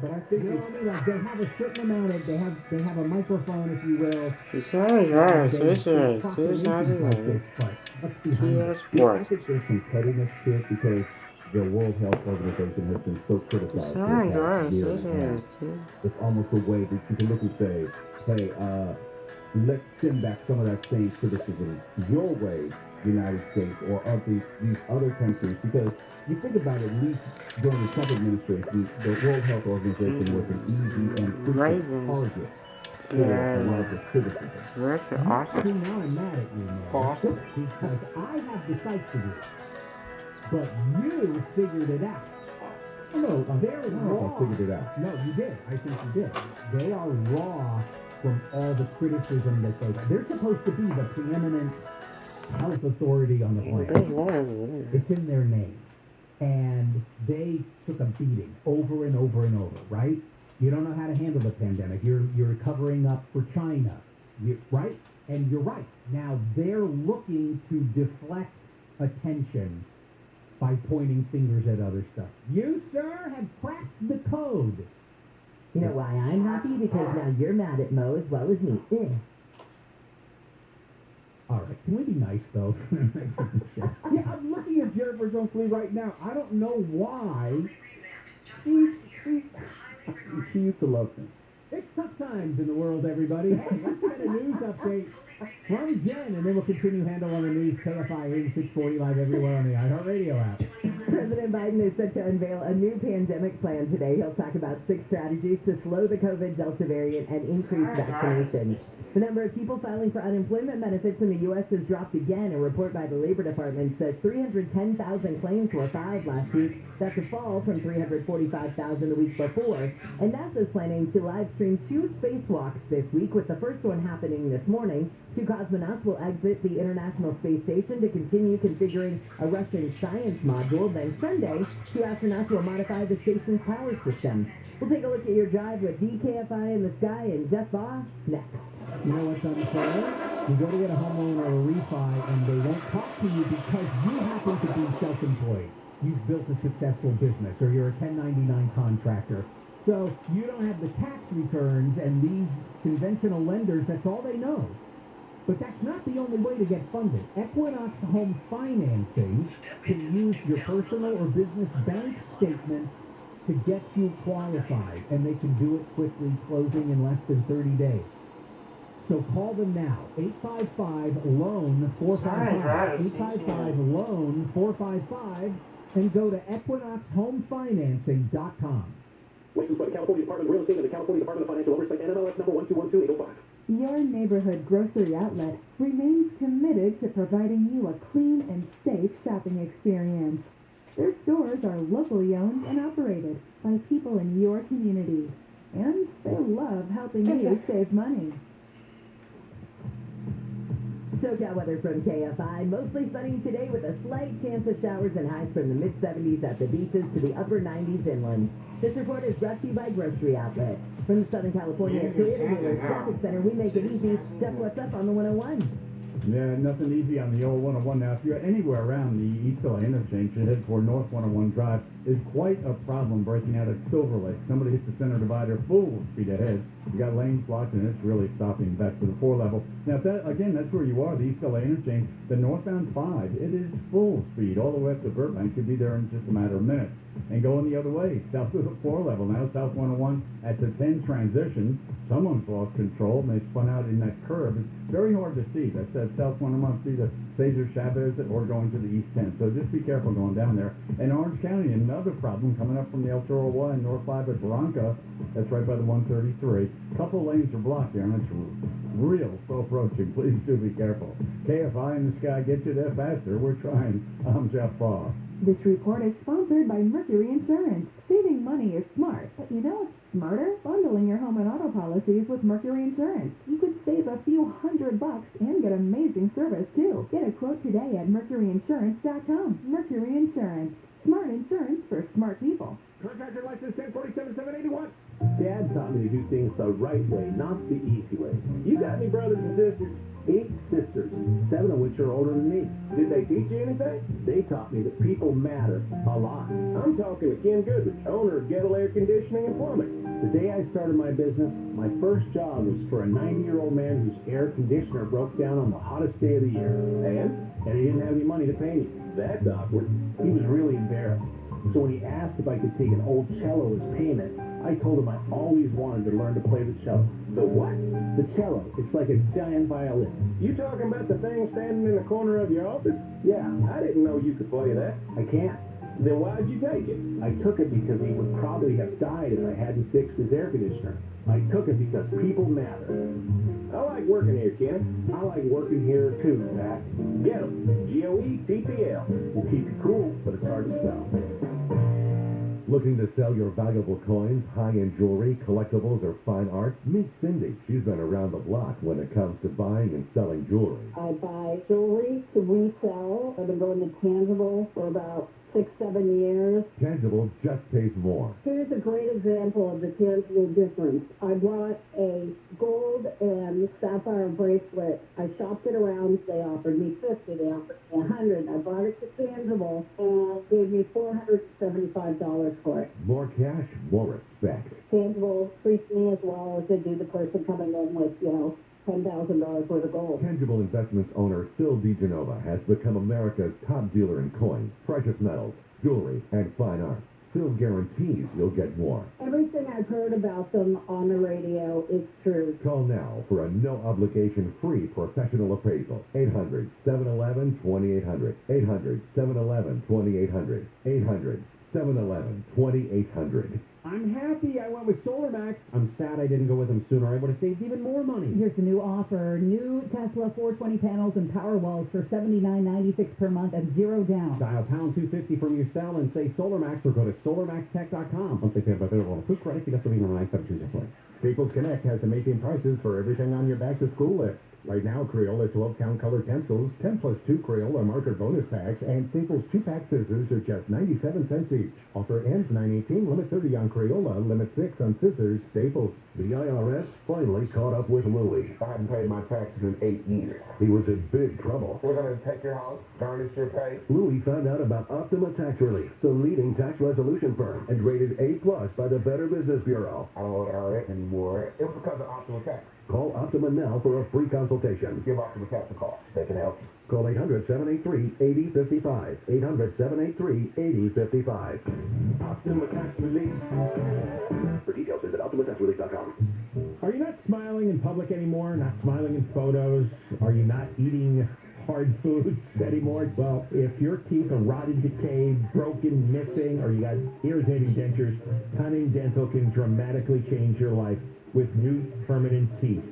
But I think you know what I mean. Like they have a certain amount of they have a microphone, if you will. Besides, right, They this is proclamations like this, but what's behind Kia it? See, I Sport. think there's some pettiness to it because the World Health Organization has been so criticized for the Besides, past right, year this and a half. is too. It's almost a way that you can look and say, hey, let's send back some of that same criticism your way, United States, or of these other countries, because you think about it, at least during the Trump administration, the World Health Organization was an easy and frequent Ravens. target for a lot of Yeah, the criticism. very See, awesome. now I'm mad at you, Mary, Boston. because I have the sight figure, but you figured it out. Oh, no, they're raw. I figured it out. No, you did. I think you did. They are raw from all the criticism that they're supposed to be the preeminent health authority on the planet. It's in their name. And they took a beating over and over and over, right? You don't know how to handle the pandemic. You're covering up for China, right? And you're right. Now they're looking to deflect attention by pointing fingers at other stuff. You, sir, have cracked the code. You know why I'm happy? Because now you're mad at Mo as well as me. All right, can we be nice, though? Yeah, I'm looking at Jennifer Jones Lee right now. I don't know why. She used to love me. It's tough times in the world, everybody. Hey, let's get a news update from Jen, and then we'll continue handle on the news. KFI AM 640 live everywhere on the iHeartRadio app. President Biden is set to unveil a new pandemic plan today. He'll talk about 6 strategies to slow the COVID Delta variant and increase vaccinations. The number of people filing for unemployment benefits in the U.S. has dropped again. A report by the Labor Department says 310,000 claims were filed last week. That's a fall from 345,000 the week before. And NASA's planning to live stream 2 spacewalks this week, with the first one happening this morning. 2 cosmonauts will exit the International Space Station to continue configuring a Russian science module. Then Sunday, 2 astronauts will modify the station's power system. We'll take a look at your drive with DKFI in the sky and Jeff Baugh next. You know what's unfair? You go to get a home loan or a refi, and they won't talk to you because you happen to be self-employed. You've built a successful business, or you're a 1099 contractor. So you don't have the tax returns, and these conventional lenders, that's all they know. But that's not the only way to get funded. Equinox Home Financing can use your personal or business bank statement to get you qualified, and they can do it quickly, closing in less than 30 days. So call them now, 855-LOAN-455, 855-LOAN-455, and go to equinoxhomefinancing.com. Licensed by the California Department of Real Estate and the California Department of Financial Oversight, NMLS number 1212805. Your neighborhood grocery outlet remains committed to providing you a clean and safe shopping experience. Their stores are locally owned and operated by people in your community, and they love helping you save money. SoCal weather from KFI. Mostly sunny today with a slight chance of showers and highs from the mid-70s at the beaches to the upper 90s inland. This report is brought to you by Grocery Outlet. From the Southern California Toyota Dealers Traffic Center, we make it easy. Jeff, what's up on the 101? Yeah, nothing easy on the old 101 now. If you're anywhere around the East LA interchange to head toward North 101 Drive, is quite a problem breaking out at Silver Lake. Somebody hits the center divider full speed ahead. You got lanes blocked, and it's really stopping back to the 4 level. Now, if that, again, that's where you are, the East LA interchange. The northbound 5, it is full speed all the way up to Burbank. Could be there in just a matter of minutes. And going the other way, south of the 4 level. Now, South 101 at the 10 transition. Someone's lost control, and they spun out in that curve. It's very hard to see. That's that South 101, see the Cesar Chavez, or going to the East 10. So just be careful going down there. And Orange County, another problem coming up from the El Toro Y and North 5 at Bronca. That's right by the 133. Couple lanes are blocked there, and it's real slow approaching. Please do be careful. KFI in the sky, get you there faster. We're trying. I'm Jeff Baugh. This report is sponsored by Mercury Insurance. Saving money is smart, but you know what's smarter? Bundling your home and auto policies with Mercury Insurance. You could save a few $100 and get amazing service, too. Get a quote today at mercuryinsurance.com. Mercury Insurance. Smart insurance for smart people. Contractor license 1047781. Dad taught me to do things the right way, not the easy way. You got any brothers and sisters? 8 sisters, 7 of which are older than me. Did they teach you anything? They taught me that people matter a lot. I'm talking to Ken Goodrich, owner of Gettle Air Conditioning and Plumbing. The day I started my business, my first job was for a 90-year-old man whose air conditioner broke down on the hottest day of the year. And he didn't have any money to pay me. That's awkward. He was really embarrassed. So when he asked if I could take an old cello as payment, I told him I always wanted to learn to play the cello. The what? The cello. It's like a giant violin. You talking about the thing standing in the corner of your office? Yeah. I didn't know you could play that. I can't. Then why'd you take it? I took it because he would probably have died if I hadn't fixed his air conditioner. I took it because people matter. I like working here, Ken. I like working here too, Zach. Get 'em. GOETTL. Will keep you cool, but it's hard to spell. Looking to sell your valuable coins, high-end jewelry, collectibles, or fine art? Meet Cindy. She's been around the block when it comes to buying and selling jewelry. I buy jewelry to resell. I've been going to Tangible for about 6-7 years. Tangible just pays more. Here's a great example of the tangible difference. I bought a gold and sapphire bracelet. I shopped it around. They offered me $50. They offered me $100. I brought it to Tangible and gave me $475 for it. More cash, more respect. Tangible treats me as well as they do the person coming in with, $10,000 worth of gold. Tangible Investments owner Phil DiGenova has become America's top dealer in coins, precious metals, jewelry, and fine art. Phil guarantees you'll get more. Everything I've heard about them on the radio is true. Call now for a no-obligation free professional appraisal. 800-711-2800. 800-711-2800. 800-711-2800. I'm happy I went with SolarMax. I'm sad I didn't go with them sooner. I would have saved even more money. Here's the new offer. New Tesla 420 panels and power walls for $79.96 per month and $0 down. Dial pound 250 from your cell and say SolarMax or go to solarmaxtech.com. Once they pay by available on food credit, you got to be number 972 play. Staples Connect has amazing prices for everything on your back-to-school list. Right now, Crayola 12-count color pencils, 10 plus 2 Crayola marker bonus packs, and Staples 2-pack scissors are just 97 cents each. Offer ends 9/18, limit 30 on Crayola, limit 6 on scissors, Staples. The IRS finally caught up with Louie. I hadn't paid my taxes in 8 years. He was in big trouble. We're going to take your house, garnish your pay. Louie found out about Optima Tax Relief, the leading tax resolution firm, and rated A+ by the Better Business Bureau. I don't want to earn it anymore. It was because of Optima Tax. Call Optima now for a free consultation. Give Optima Tax a call. They can help you. Call 800-783-8055. 800-783-8055. Optima Tax Relief. For details, visit OptimaTaxRelief.com. Are you not smiling in public anymore? Not smiling in photos? Are you not eating hard foods anymore? Well, if your teeth are rotted, decayed, broken, missing, or you got irritating dentures, Cunning Dental can dramatically change your life with new permanent teeth.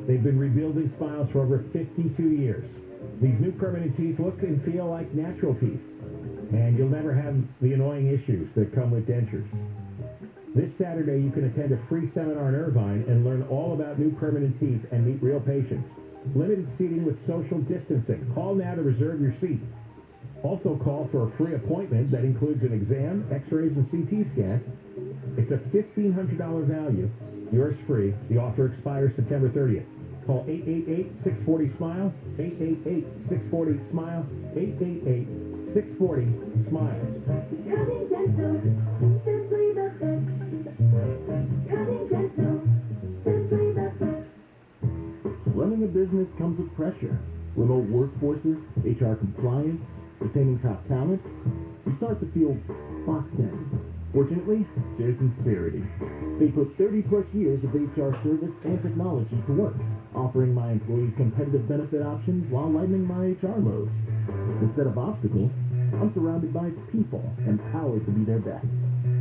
They've been rebuilding smiles for over 52 years. These new permanent teeth look and feel like natural teeth, and you'll never have the annoying issues that come with dentures. This Saturday, you can attend a free seminar in Irvine and learn all about new permanent teeth and meet real patients. Limited seating with social distancing. Call now to reserve your seat. Also call for a free appointment that includes an exam, x-rays, and CT scan. It's a $1,500 value. Yours free. The offer expires September 30th. Call 888-640-SMILE, 888-640-SMILE, 888-640-SMILE. Cunning Dental, simply the best. Cunning Dental, simply the best. Running a business comes with pressure. Remote workforces, HR compliance, retaining top talent. You start to feel boxed in. Fortunately, there's Insperity. They put 30-plus years of HR service and technology to work, offering my employees competitive benefit options while lightening my HR load. Instead of obstacles, I'm surrounded by people empowered to be their best.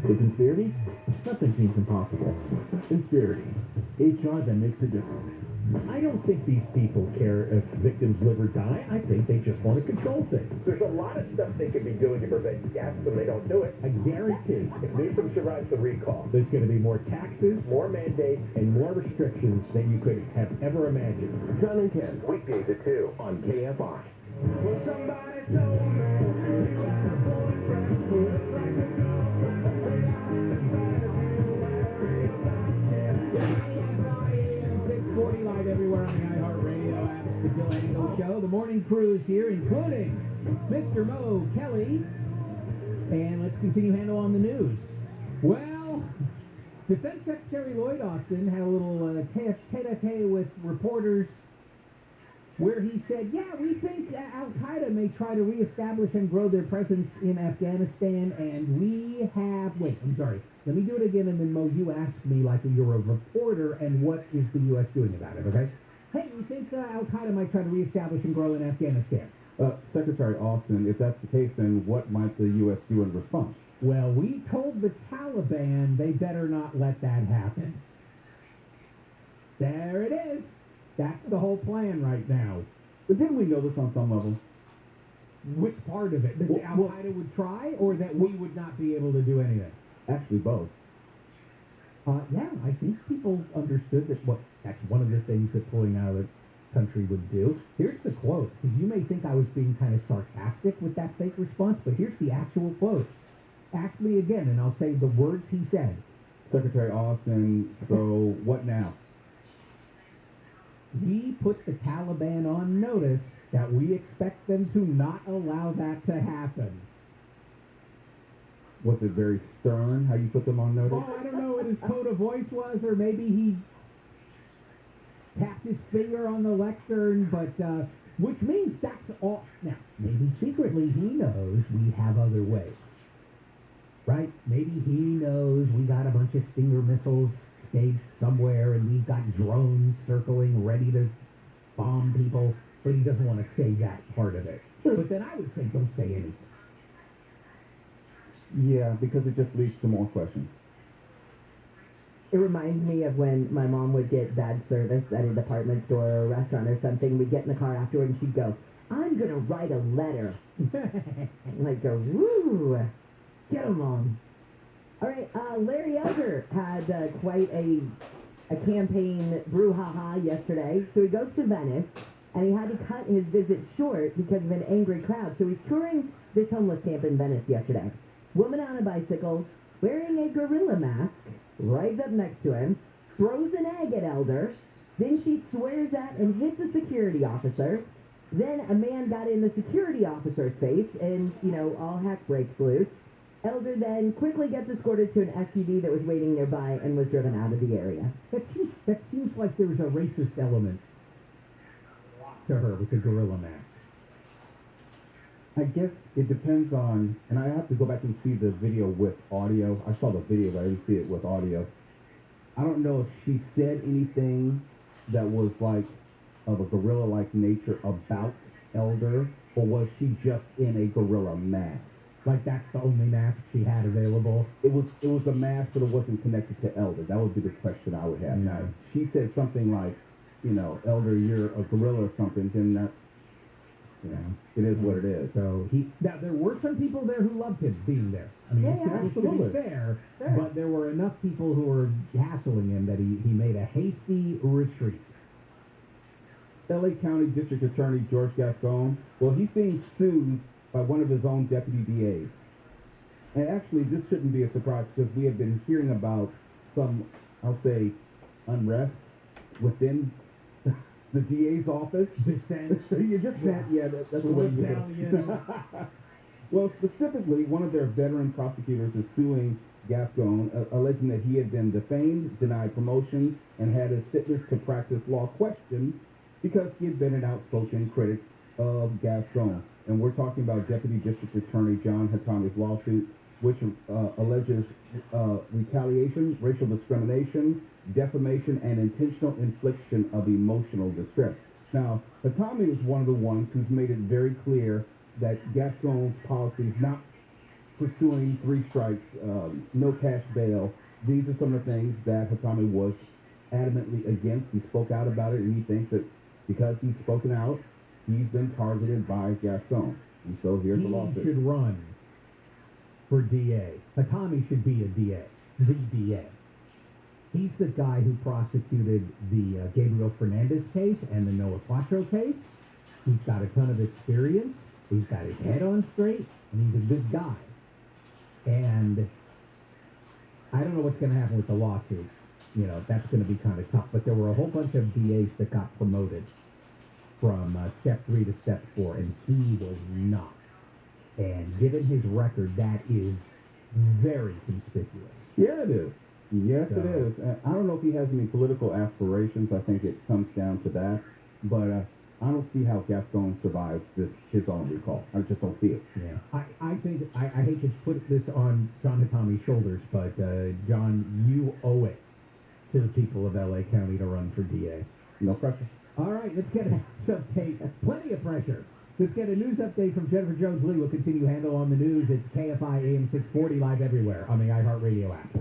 With Insperity, nothing seems impossible. Insperity, HR that makes a difference. I don't think these people care if victims live or die. I think they just want to control things. There's a lot of stuff they could be doing to prevent deaths, and they don't do it. I guarantee If Newsom survives the recall, there's going to be more taxes more mandates. and more restrictions than you could have ever imagined. John and Ken, Weekdays at 2 on KFI. Well, somebody told me you had a boyfriend who was like a girl, but I show. The morning crew is here, including Mr. Mo Kelly. And let's continue handle on the news. Well, Defense Secretary Lloyd Austin had a little tete-a-tete with reporters where he said, yeah, we think Al-Qaeda may try to reestablish and grow their presence in Afghanistan, and we have... Wait, I'm sorry. Let me do it again, and then, Mo, you ask me like you're a reporter, and what is the U.S. doing about it, okay? Hey, we think Al-Qaeda might try to reestablish and grow in Afghanistan. Secretary Austin, if that's the case, then what might the U.S. do in response? Well, we told the Taliban they better not let that happen. There it is. That's the whole plan right now. But didn't we know this on some level? Which part of it? That Al-Qaeda would try, or that we would not be able to do anything? Actually, both. Yeah, I think people understood that's one of the things that pulling out of the country would do. Here's the quote, because you may think I was being kind of sarcastic with that fake response, but here's the actual quote. Ask me again, and I'll say the words he said. Secretary Austin, so what now? We put the Taliban on notice that we expect them to not allow that to happen. Was it very stern how you put them on notice? Oh, I don't know what his tone of voice was, or maybe he tapped his finger on the lectern, but, which means that's all. Now, maybe secretly he knows we have other ways. Right? Maybe he knows we got a bunch of Stinger missiles staged somewhere, and we've got drones circling ready to bomb people, but he doesn't want to say that part of it. But then I would say don't say anything. Yeah, because it just leads to more questions. It reminds me of when my mom would get bad service at a department store or a restaurant or something. We'd get in the car afterward and she'd go, I'm going to write a letter. And I'd go, woo, get him, Mom. All right, Larry Elder had quite a campaign brouhaha yesterday. So he goes to Venice, and he had to cut his visit short because of an angry crowd. So he's touring this homeless camp in Venice yesterday. Woman on a bicycle, wearing a gorilla mask, rides up next to him, throws an egg at Elder, then she swears at and hits a security officer. Then a man got in the security officer's face, and, all heck breaks loose. Elder then quickly gets escorted to an SUV that was waiting nearby and was driven out of the area. That seems like there's a racist element to her with the gorilla mask. I guess it depends on, and I have to go back and see the video with audio. I saw the video, but I didn't see it with audio. I don't know if she said anything that was like of a gorilla-like nature about Elder, or was she just in a gorilla mask? Like that's the only mask she had available? It was a mask, but it wasn't connected to Elder. That would be the question I would have. Now, if she said something like, Elder, you're a gorilla or something, then that's, it is what it is. So now there were some people there who loved him being there. I mean, to be fair, but there were enough people who were hassling him that he made a hasty retreat. L.A. County District Attorney George Gascon, well, he's being sued by one of his own deputy DAs. And actually, this shouldn't be a surprise because we have been hearing about some, I'll say, unrest within the DA's office. Dissent. You just yeah, that's the way you do it. Well, specifically, one of their veteran prosecutors is suing Gascon, alleging that he had been defamed, denied promotion, and had his fitness to practice law questioned because he had been an outspoken critic of Gascon. And we're talking about Deputy District Attorney John Hatami's lawsuit, which alleges retaliation, racial discrimination, defamation, and intentional infliction of emotional distress. Now, Hatami is one of the ones who's made it very clear that Gascon's policies, not pursuing 3 strikes, no cash bail, these are some of the things that Hatami was adamantly against. He spoke out about it, and he thinks that because he's spoken out, he's been targeted by Gascon. And so here's the lawsuit. He should run for DA. Hatami should be a DA, the DA. He's the guy who prosecuted the Gabriel Fernandez case and the Noah Quattro case. He's got a ton of experience. He's got his head on straight, and he's a good guy. And I don't know what's going to happen with the lawsuit. That's going to be kind of tough. But there were a whole bunch of DAs that got promoted from step 3 to step 4, and he was not. And given his record, that is very conspicuous. Yeah, it is. Yes, So- it is. I don't know if he has any political aspirations. I think it comes down to that. But I don't see how Gaston survives his own recall. I just don't see it. Yeah. I think, I hate to put this on John and Tommy's shoulders, but John, you owe it to the people of L.A. County to run for DA. No pressure. All right, let's get a news update. Plenty of pressure. Let's get a news update from Jennifer Jones-Lee. We'll continue handle on the news. It's KFI AM 640 live everywhere on the iHeartRadio app.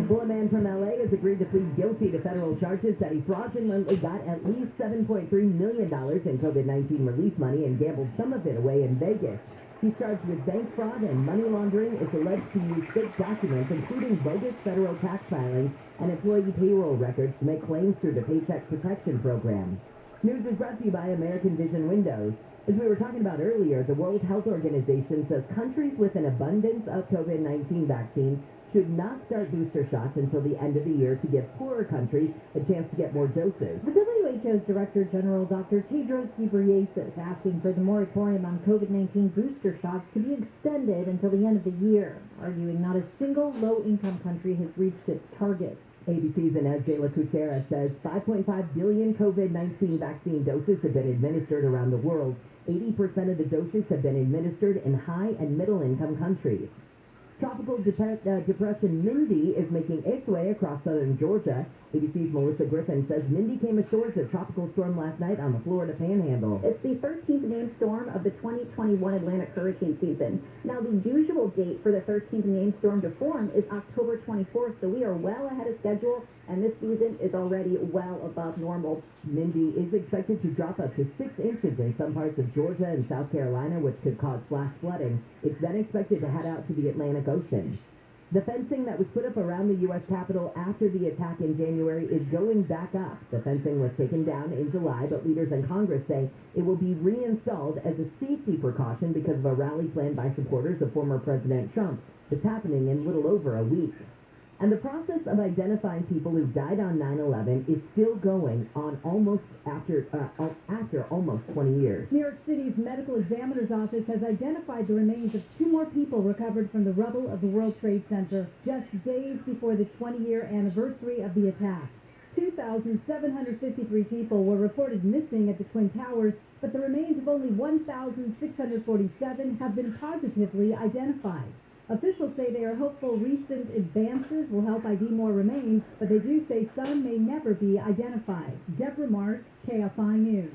Well, a man from L.A. has agreed to plead guilty to federal charges that he fraudulently got at least $7.3 million in COVID-19 relief money and gambled some of it away in Vegas. He's charged with bank fraud and money laundering. Is alleged to use fake documents, including bogus federal tax filings and employee payroll records to make claims through the Paycheck Protection Program. News is brought to you by American Vision Windows. As we were talking about earlier, the World Health Organization says countries with an abundance of COVID-19 vaccines should not start booster shots until the end of the year to give poorer countries a chance to get more doses. The WHO's Director General Dr. Tedros Ghebreyesus asking for the moratorium on COVID-19 booster shots to be extended until the end of the year, arguing not a single low-income country has reached its target. ABC's Inez de la Cuchera says 5.5 billion COVID-19 vaccine doses have been administered around the world. 80% of the doses have been administered in high and middle-income countries. Tropical depression Mindy is making its way across southern Georgia. ABC's Melissa Griffin says Mindy came ashore as a tropical storm last night on the Florida Panhandle. It's the 13th named storm of the 2021 Atlantic hurricane season. Now, the usual date for the 13th named storm to form is October 24th, so we are well ahead of schedule, and this season is already well above normal. Mindy is expected to drop up to 6 inches in some parts of Georgia and South Carolina, which could cause flash flooding. It's then expected to head out to the Atlantic Ocean. The fencing that was put up around the U.S. Capitol after the attack in January is going back up. The fencing was taken down in July, but leaders in Congress say it will be reinstalled as a safety precaution because of a rally planned by supporters of former President Trump. It's happening in little over a week. And the process of identifying people who died on 9/11 is still going on after almost 20 years. New York City's medical examiner's office has identified the remains of 2 more people recovered from the rubble of the World Trade Center just days before the 20-year anniversary of the attack. 2,753 people were reported missing at the Twin Towers, but the remains of only 1,647 have been positively identified. Officials say they are hopeful recent advances will help ID more remains, but they do say some may never be identified. Deborah Mark, KFI News.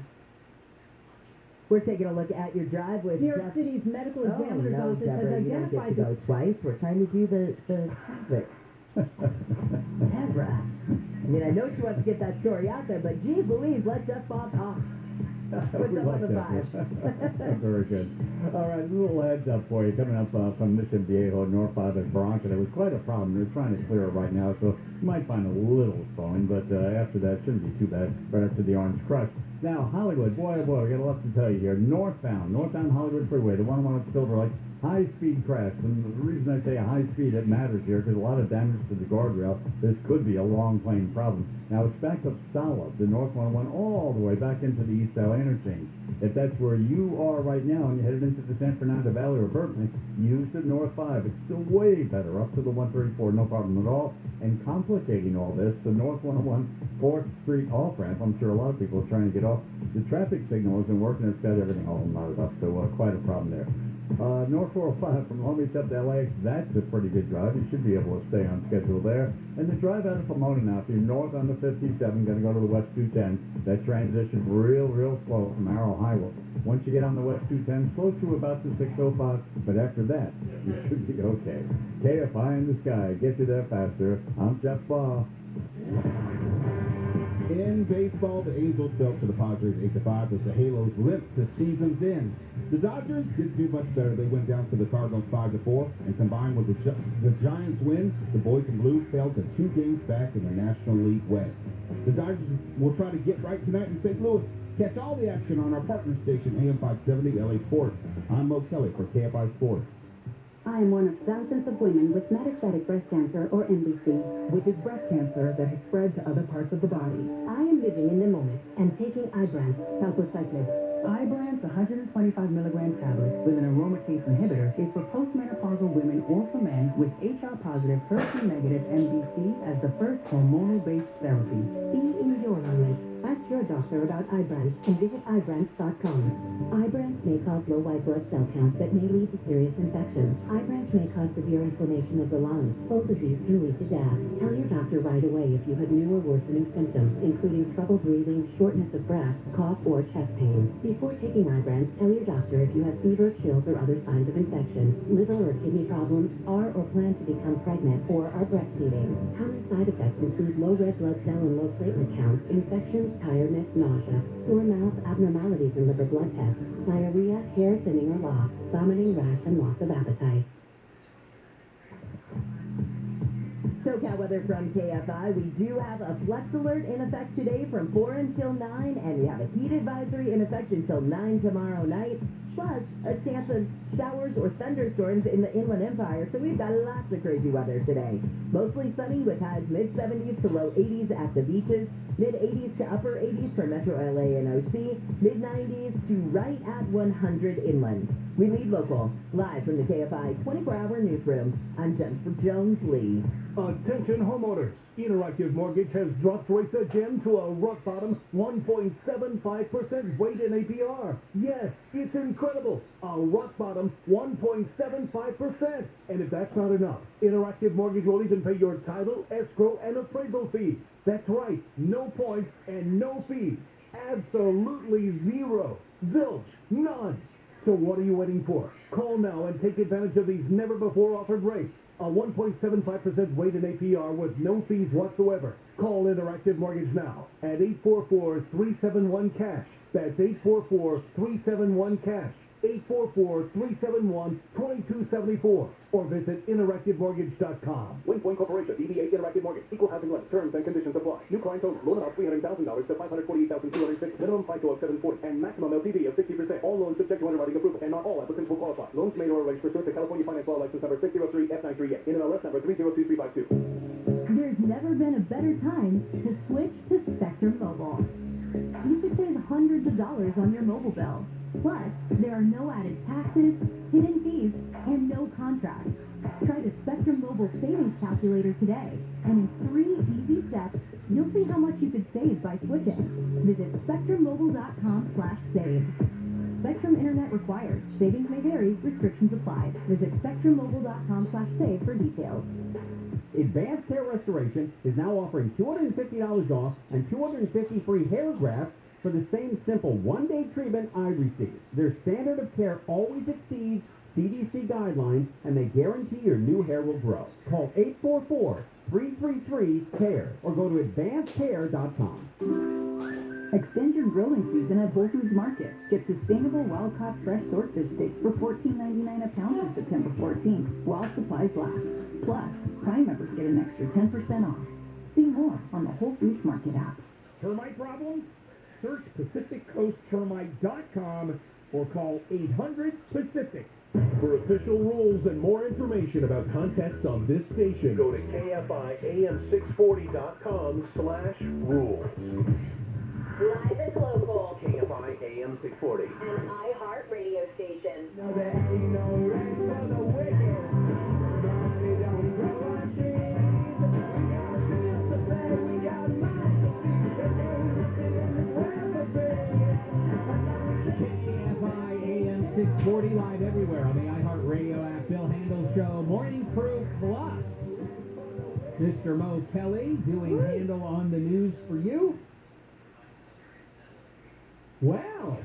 We're taking a look at your drive with New York City's medical examiner's office has Deborah, you don't get identified to go twice. We're trying to do the traffic. Deborah. I mean, I know she wants to get that story out there, but geez Louise, let Jeff Bob talk. What's up on the five? Very good. All right, a little heads up for you. Coming up from Mission Viejo, North Father Bronco. There was quite a problem. They're trying to clear it right now, so you might find a little slowing, but after that, shouldn't be too bad. Right after the Orange Crush. Now, Hollywood, boy, oh boy, we got a lot to tell you here. Northbound Hollywood Freeway, the one on Silver Lake, high-speed crash. And the reason I say a high speed, it matters here, because a lot of damage to the guardrail. This could be a long plane problem. Now, it's backed up solid, the North 101, all the way back into the East LA interchange. If that's where you are right now and you're headed into the San Fernando Valley or Berkeley, use the North 5. It's still way better, up to the 134, no problem at all. And complicating all this, the North 101 4th Street off-ramp, I'm sure a lot of people are trying to get off. The traffic signal isn't working. It's got everything all knotted up, so quite a problem there. North 405 from Long Beach up to LA, that's a pretty good drive. You should be able to stay on schedule there. And the drive out of Pomona now, if you're north on the 57, going to go to the West 210, that transition real slow from Arrow Highway. Once you get on the West 210, slow to about the 605, but after that, you should be okay. KFI in the sky, get you there faster. I'm Jeff Baugh. In baseball, the Angels fell to the Padres 8-5 as the Halos limped to season's end. The Dodgers didn't do much better. They went down to the Cardinals 5-4, and combined with the Giants' win, the Boys in Blue fell to 2 games back in the National League West. The Dodgers will try to get right tonight in St. Louis. Catch all the action on our partner station, AM 570 LA Sports. I'm Mo Kelly for KFI Sports. I am one of thousands of women with metastatic breast cancer, or MBC, which is breast cancer that has spread to other parts of the body. I am living in the moment and taking Ibrance, palbociclib. Ibrance 125 milligram tablets with an aromatase inhibitor is for postmenopausal women or for men with HR-positive, HER2-negative MBC as the first hormonal-based therapy. Be in your moment. Ask your doctor about Ibrance and visit Ibrance.com. Ibrance may cause low white blood cell counts that may lead to serious infections. Ibrance may cause severe inflammation of the lungs. Both of these can lead to death. Tell your doctor right away if you have new or worsening symptoms, including trouble breathing, shortness of breath, cough, or chest pain. Before taking Ibrance, tell your doctor if you have fever, chills, or other signs of infection, liver or kidney problems, are or plan to become pregnant, or are breastfeeding. Common side effects include low red blood cell and low platelet counts, infections, tiredness, nausea, sore mouth, abnormalities in liver blood tests, diarrhea, hair thinning or loss, vomiting, rash, and loss of appetite. SoCal weather from KFI. We do have a flex alert in effect today from 4 until 9, and we have a heat advisory in effect until 9 tomorrow night, plus a chance of showers or thunderstorms in the Inland Empire, so we've got lots of crazy weather today. Mostly sunny with highs mid-70s to low 80s at the beaches, mid-80s to upper 80s for Metro LA and OC, mid-90s to right at 100 inland. We lead local, live from the KFI 24-hour newsroom. I'm Jennifer Jones-Lee. Attention homeowners, Interactive Mortgage has dropped rates again to a rock-bottom 1.75% rate in APR. Yes, it's incredible. A rock-bottom 1.75%. And if that's not enough, Interactive Mortgage will even pay your title, escrow, and appraisal fees. That's right, no points and no fees. Absolutely zero. Zilch. None. So what are you waiting for? Call now and take advantage of these never-before-offered rates. A 1.75% rate in APR with no fees whatsoever. Call Interactive Mortgage now at 844-371-CASH. That's 844-371-CASH. 844-371-2274. Or visit interactivemortgage.com. Waypoint Corporation, DBA Interactive Mortgage, Equal Housing Lender. Terms and conditions apply. New client owner, loan amount $300,000 to $548,206. Minimum FICO of 740 and maximum LTV of 60%. All loans subject to underwriting approval, and not all applicants will qualify. Loans made or arranged pursuant to California Finance Law License Number 603F938. NMLS number 302352. There's never been a better time to switch to Spectrum Mobile. You could save hundreds of dollars on your mobile bill. Plus, there are no added taxes, hidden fees, and no contract. Try the Spectrum Mobile Savings Calculator today, and in 3 easy steps, you'll see how much you could save by switching. Visit SpectrumMobile.com/save. Spectrum Internet required. Savings may vary. Restrictions apply. Visit SpectrumMobile.com/save for details. Advanced Hair Restoration is now offering $250 off and 250 free hair grafts for the same simple one-day treatment I received. Their standard of care always exceeds CDC guidelines, and they guarantee your new hair will grow. Call 844-333-CARE or go to advancedhair.com. Extend your grilling season at Whole Foods Market. Get sustainable wild-caught fresh swordfish steaks for $14.99 a pound through September 14th, while supplies last. Plus, Prime members get an extra 10% off. See more on the Whole Foods Market app. Termite problems? Search PacificCoastTermite.com or call 800-PACIFIC. For official rules and more information about contests on this station, go to KFIAM640.com/rules. Live and local. KFI AM 640. An iHeart radio station. No, there ain't no rest for the wicked. Money don't grow on trees. We got bills to pay, we got minds to feed. There's nothing in this world for free. KFI AM 640 live everywhere on the iHeart Radio app. Bill Handel Show, Morning Crew Plus. Mr. Mo Kelly doing Handel on the news for you. Well,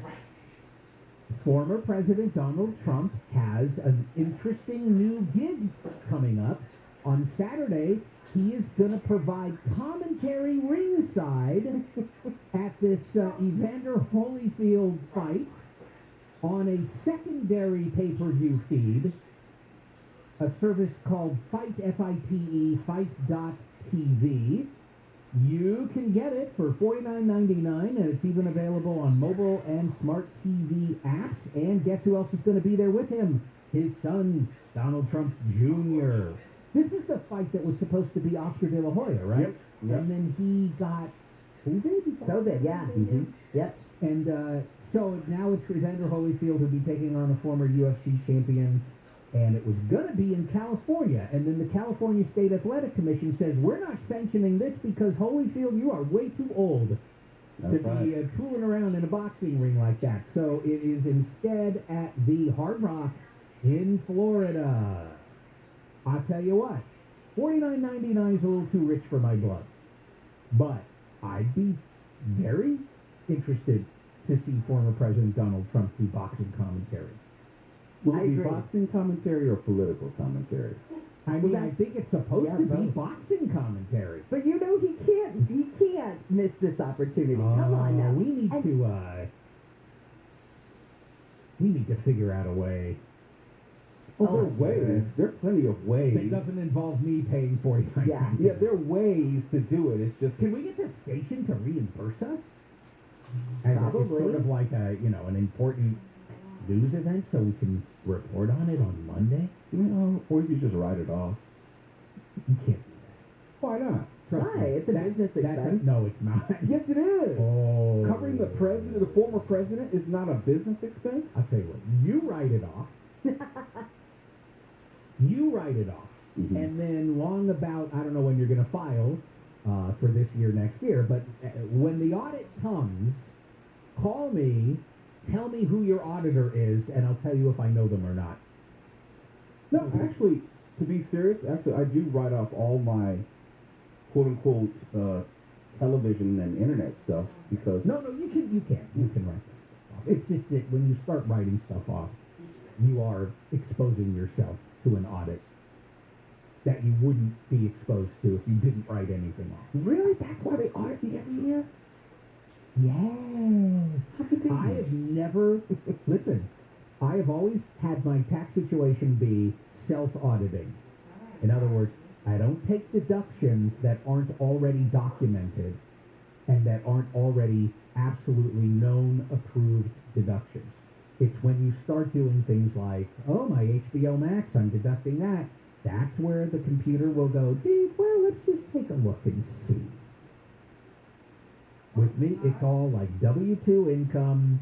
former President Donald Trump has an interesting new gig coming up. On Saturday, he is going to provide commentary ringside at this Evander Holyfield fight on a secondary pay-per-view feed, a service called Fight, F-I-T-E, Fight.tv. You can get it for $49.99, and it's even available on mobile and smart TV apps. And guess who else is going to be there with him? His son, Donald Trump Jr. This is the fight that was supposed to be Oscar De La Hoya, right? Yep. And then he got COVID, yeah. Mm-hmm. Yep. And so now it's Evander Holyfield who'll be taking on a former UFC champion, and it was going to be in California. And then the California State Athletic Commission says, we're not sanctioning this because Holyfield, you are way too old to be tooling around in a boxing ring like that. So it is instead at the Hard Rock in Florida. I'll tell you what, $49.99 is a little too rich for my blood. But I'd be very interested to see former President Donald Trump do boxing commentary. Will I it be agree. boxing commentary or political commentary? I mean, I think it's supposed to be both. boxing commentary. But you know he can't miss this opportunity. Come on now. We need And- we need to figure out a way. There are ways. There are plenty of ways. That doesn't involve me paying $49. Yeah, there are ways to do it. It's just Can we get the station to reimburse us? As Probably. It's sort of like an important news event, so we can report on it on Monday. or you could just write it off. You can't do that. Why not? Trust Why? me. It's a business expense. No, it's not. Yes, it is. Oh. Covering the president, the former president, is not a business expense. I'll tell you what. You write it off. You write it off. Mhm. And then long about, I don't know when you're going to file for this year, next year, but when the audit comes, call me, tell me who your auditor is, and I'll tell you if I know them or not. No, actually, to be serious, I do write off all my quote-unquote television and internet stuff because... No, you can write that stuff off. It's just that when you start writing stuff off, you are exposing yourself to an audit that you wouldn't be exposed to if you didn't write anything off. Really? That's why they audit me every year? Yes. I have never, listen, I have always had my tax situation be self-auditing. In other words, I don't take deductions that aren't already documented and that aren't already absolutely known, approved deductions. It's when you start doing things like, oh, my HBO Max, I'm deducting that. That's where the computer will go, Dave, well, let's just take a look and see. With me, it's all like W-2 income,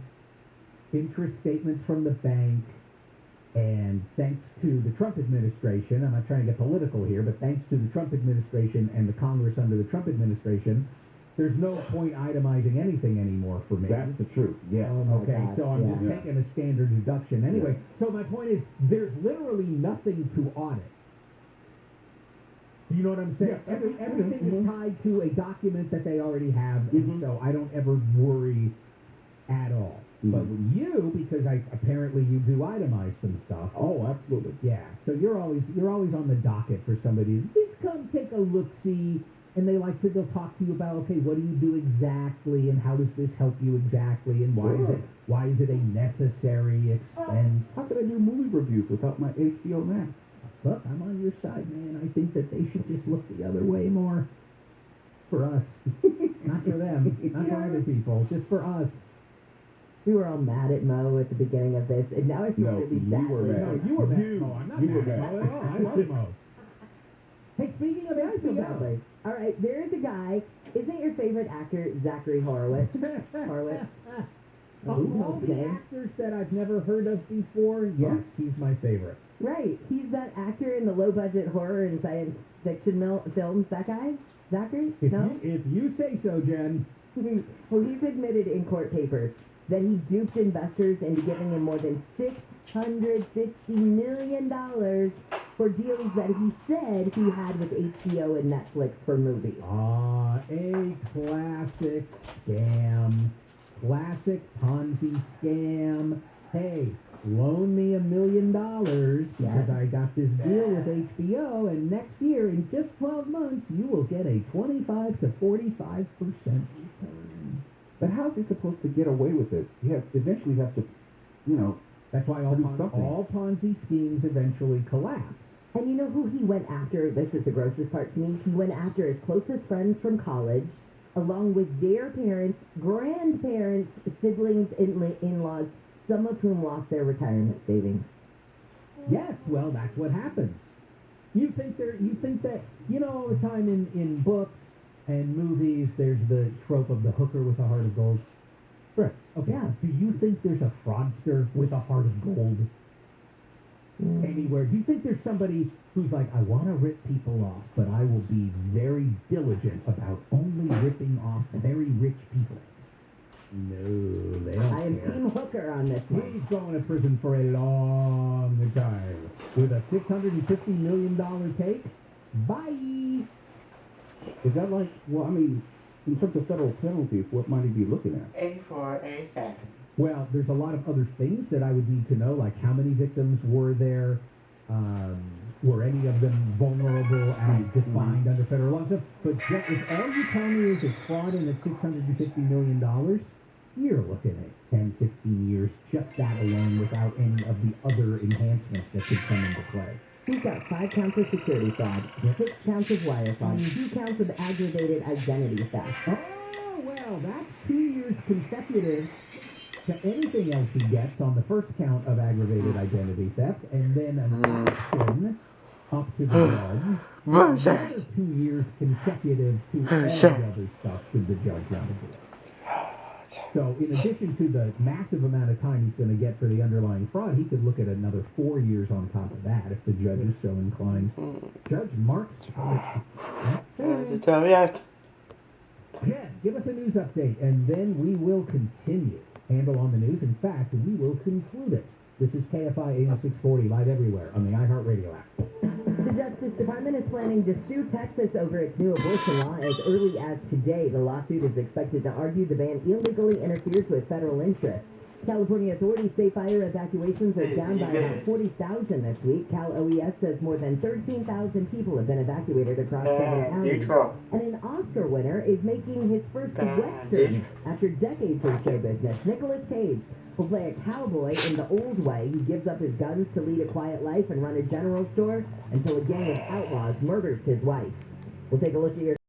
interest statements from the bank, and thanks to the Trump administration, I'm not trying to get political here, but thanks to the Trump administration and the Congress under the Trump administration, there's no point itemizing anything anymore for me. That's the truth, yeah. Okay, so I'm just taking a standard deduction. Anyway, so my point is, there's literally nothing to audit. You know what I'm saying? Everything is tied to a document that they already have, and so I don't ever worry at all. But with you, because apparently you do itemize some stuff. Oh, absolutely. Yeah, so you're always on the docket for somebody. Just come take a look-see, and they'll talk to you about, okay, what do you do exactly, and how does this help you exactly, and why is it a necessary expense? How could I do movie reviews without my HBO Max? Look, I'm on your side, man. I think that they should just look the other way more. For us. Not for them. Not for other people. Just for us. We were all mad at Mo at the beginning of this, and now I feel really sad. You were mad. No, you were mad. Mo. I'm not You mad were at mad. Mo at all. I love Mo. Hey, speaking of I feel HBO. badly. All right, there is a guy. Isn't your favorite actor Zachary Horowitz? Horowitz. All the actors that I've never heard of before, yes, he's my favorite. Right. He's that actor in the low-budget horror and science fiction films. That guy? Zachary? No? If you say so, Jen. Well, he's admitted in court papers that he duped investors into giving him more than $650 million for deals that he said he had with HBO and Netflix for movies. A classic scam. Classic Ponzi scam. Hey, loan me $1 million because I got this deal with HBO, and next year, in just 12 months, you will get a 25 to 45% return. But how's he supposed to get away with it? He eventually has to, That's why all Ponzi schemes eventually collapse. And you know who he went after? This is the grossest part to me. He went after his closest friends from college, along with their parents, grandparents, siblings, in-laws, some of whom lost their retirement savings. Yes, well, that's what happens. You think that, all the time in books and movies, there's the trope of the hooker with a heart of gold. Right. Okay. Yeah. Do you think there's a fraudster with a heart of gold anywhere? Do you think there's somebody who's like, I want to rip people off, but I will be very diligent about only ripping off very rich people? No, they don't. I am Team Hooker on this one. He's going to prison for a long time with a $650 million take. Bye. Is that like, well, I mean, in terms of federal penalties, what might he be looking at? A4, A7. Well, there's a lot of other things that I would need to know, like how many victims were there, were any of them vulnerable as defined under federal law? But if all you tell me is it's fraud and it's $650 million, you're looking at 10, 15 years, just that alone, without any of the other enhancements that could come into play. He's got 5 counts of security fraud, 6 counts of wire fraud, 2 counts of aggravated identity theft. Oh, well, that's 2 years consecutive to anything else he gets on the first count of aggravated identity theft, and then an action up to the judge. Another 2 years consecutive to all the other stuff should the judge want to do it. So in addition to the massive amount of time he's going to get for the underlying fraud, he could look at another 4 years on top of that if the judge is so inclined. Judge Mark give us a news update, and then we will continue. Handle on the news. In fact, we will conclude it. This is KFI AM 640, live everywhere on the iHeartRadio app. The Justice Department is planning to sue Texas over its new abortion law as early as today. The lawsuit is expected to argue the ban illegally interferes with federal interests. California authorities say fire evacuations are down by about 40,000 this week. Cal OES says more than 13,000 people have been evacuated across 7 counties. And an Oscar winner is making his first Western after decades in show business. Nicolas Cage will play a cowboy in The Old Way. He gives up his guns to lead a quiet life and run a general store until a gang of outlaws murders his wife. We'll take a look at your